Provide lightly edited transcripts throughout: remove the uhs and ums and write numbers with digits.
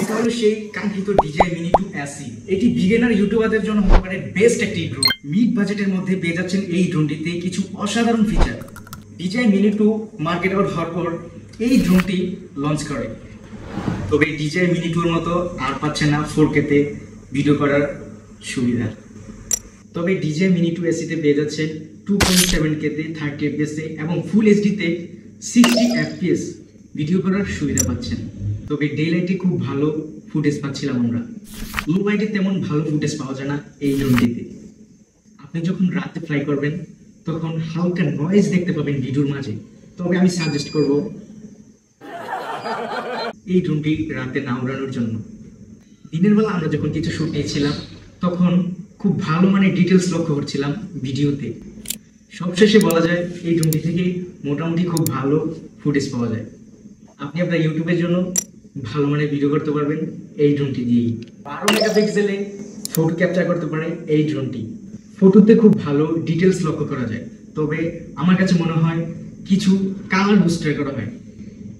এটা হলো সেই কাঙ্ক্ষিত DJI Mini 2 SE। এটি বিগিনার ইউটিউবারদের জন্য হতে পারে বেস্ট একটি ড্রোন। মিড বাজেটের মধ্যে পেয়ে যাচ্ছেন এই ড্রোনটিতে কিছু অসাধারণ feature. DJI Mini 2 market out হওয়ার পর এই ড্রোনটি লঞ্চ করে, তবে DJI Mini 2 এর মতো আর পাচ্ছে না 4K তে ভিডিও করার সুবিধা। তবে DJI Mini 2 SE তে পেয়ে যাচ্ছেন 2.7K তে 30 fps এবং ফুল HD তে 60 fps ভিডিও করার সুবিধা পাচ্ছেন। তবে ডে লাইটে খুব ভালো ফুটেজ পাচ্ছিলাম আমরা, লো লাইটে তেমন ভালো ফুটেজ পাওয়া যায় না এই ড্রোনটিতে। আপনি যখন রাতে ফ্লাই করবেন তখন হালকা নয়েজ দেখতে পাবেন ভিডিওর মাঝে। তবে আমি সাজেস্ট করব এই ড্রোনটি রাতে না উড়ানোর জন্য। দিনের বেলা আমরা যখন কিছু শুট নিয়েছিলাম তখন খুব ভালো মানে ডিটেলস লক্ষ্য করছিলাম ভিডিওতে। সবশেষে বলা যায় এই ড্রোনটি থেকে মোটামুটি খুব ভালো ফুটেজ পাওয়া যায়। আপনি আপনার ইউটিউবের জন্য ভালো মানে ভিডিও করতে পারবেন এই ড্রোনটি দিয়েই। 12 মেগাপিক্সেলে ফটো ক্যাপচার করতে পারে এই ড্রোনটি। ফটোতে খুব ভালো ডিটেলস লক্ষ্য করা যায়, তবে আমার কাছে মনে হয় কিছু কালার বুস্টার করা হয়।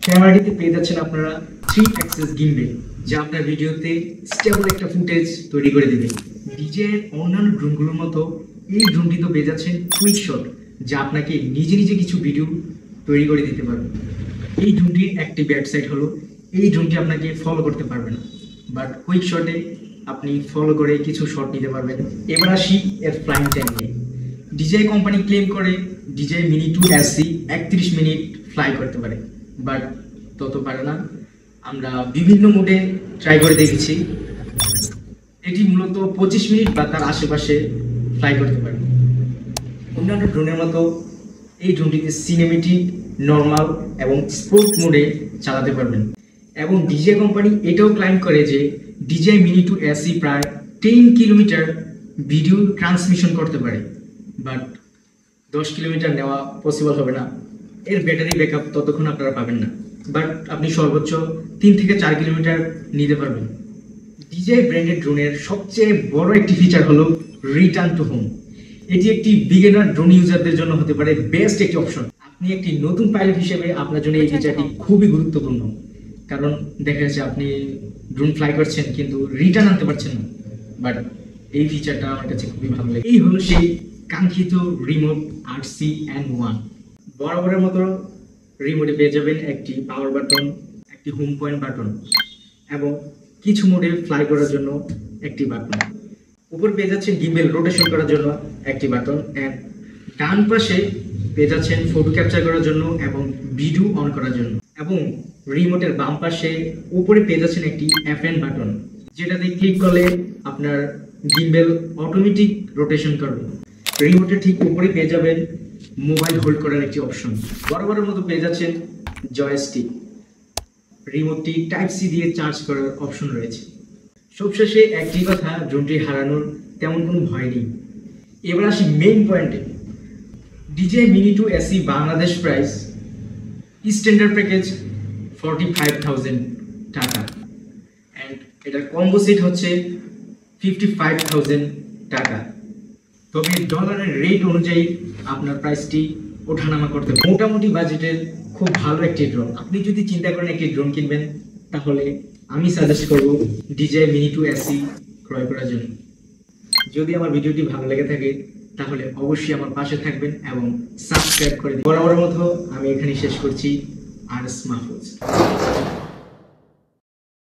ক্যামেরাটিতে পেয়ে যাচ্ছেন আপনারা 3 অ্যাক্সেস গিম্বেল, যা আপনার ভিডিওতে স্টেবল একটা ফুটেজ তৈরি করে দেবে। DJI অন্যান্য ড্রোনগুলোর মতো এই ড্রোনটিতে পেয়ে যাচ্ছেন কুইক শট, যা আপনাকে নিজে নিজে কিছু ভিডিও তৈরি করে দিতে পারবে। এই ড্রোনটির একটি ব্যাড সাইড হলো এই ড্রোনটি আপনাকে ফলো করতে পারবে না, বাট কুইক শটে আপনি ফলো করে কিছু শট নিতে পারবেন। এবার আসি এর ফ্লাইং টাইম নিয়ে। DJI কোম্পানি ক্লেম করে DJI Mini 2 SE 31 minute fly করতে পারে, বাট তত পারে না। আমরা বিভিন্ন মোডে ট্রাই করে দেখেছি, এটি মূলত 25 মিনিট বা তার আশেপাশে ফ্লাই করতে পারে। অন্যান্য ড্রোনের মতো এই ড্রোনটিতে সিনেমেটিক, নর্মাল এবং স্পোর্ট মোডে চালাতে পারবেন। এবং DJI কোম্পানি এটাও ক্লাইম করে যে DJI Mini 2 SE প্রায় 10 কিলোমিটার ভিডিও ট্রান্সমিশন করতে পারে, বাট 10 কিলোমিটার নেওয়া পসিবল হবে না। এর ব্যাটারি ব্যাকআপ ততক্ষণ আপনারা পাবেন না, বাট আপনি সর্বোচ্চ 3 থেকে 4 কিলোমিটার নিতে পারবেন। DJI ব্র্যান্ডেড ড্রোনের সবচেয়ে বড় একটি ফিচার হলো রিটার্ন টু হোম। এটি একটি বিগিনার ড্রোন ইউজারদের জন্য হতে পারে বেস্ট একটি অপশন। আপনি একটি নতুন পাইলট হিসেবে আপনার জন্য এই ফিচারটি খুবই গুরুত্বপূর্ণ, কারণ দেখা যাচ্ছে আপনি ড্রোন ফ্লাই করছেন কিন্তু রিটার্ন আনতে পারছেন না। বাট এই ফিচারটা আমার কাছে খুবই ভালো লাগে। এই হলো সেই কাঙ্ক্ষিত রিমোট RC-N1। বরাবরের মতো রিমোটে পেয়ে যাবেন একটি পাওয়ার বাটন, একটি হোম পয়েন্ট বাটন এবং কিছু মোডে ফ্লাই করার জন্য একটি বাটন। উপর পেয়ে যাচ্ছেন গিম্বেল রোটেশন করার জন্য একটি বাটন, এন্ড ডান পাশে পেয়ে যাচ্ছেন ফটো ক্যাপচার করার জন্য এবং ভিডিও অন করার জন্য। এবং রিমোটের বাম পাশে উপরে পেয়ে যাচ্ছেন একটি FN বাটন, যেটাতে ক্লিক করলে আপনার গিম্বেল অটোমেটিক রোটেশন করবে। রিমোটের ঠিক উপরে পেয়ে যাবেন মোবাইল হোল্ড করার একটি অপশন। বরাবরের মতো পেয়ে যাচ্ছেন জয়স্টিক। রিমোটটি Type-C দিয়ে চার্জ করার অপশন রয়েছে। সবশেষে একটি কথা, ড্রোনটি হারানোর তেমন কোনো ভয় নেই। এবার আসি মেইন পয়েন্টে। DJI Mini 2 SE Bangladesh price standard package 45,000 টাকা, অ্যান্ড এটার কম্বো সেট হচ্ছে 55,000 টাকা। তবে ডলারের রেট অনুযায়ী আপনার প্রাইসটি ওঠানামা করতে মোটামুটি বাজেটের খুব ভালো একটি ড্রোন। আপনি যদি চিন্তা করেন একটি ড্রোন কিনবেন, তাহলে আমি সাজেস্ট করব DJI Mini 2 SE ক্রয় করার জন্য। যদি আমার ভিডিওটি ভালো লেগে থাকে তাহলে অবশ্যই আমার পাশে থাকবেন এবং সাবস্ক্রাইব করে দিন। বরাবরের মতো আমি এখানে শেষ করছি। RS মাহফুজ।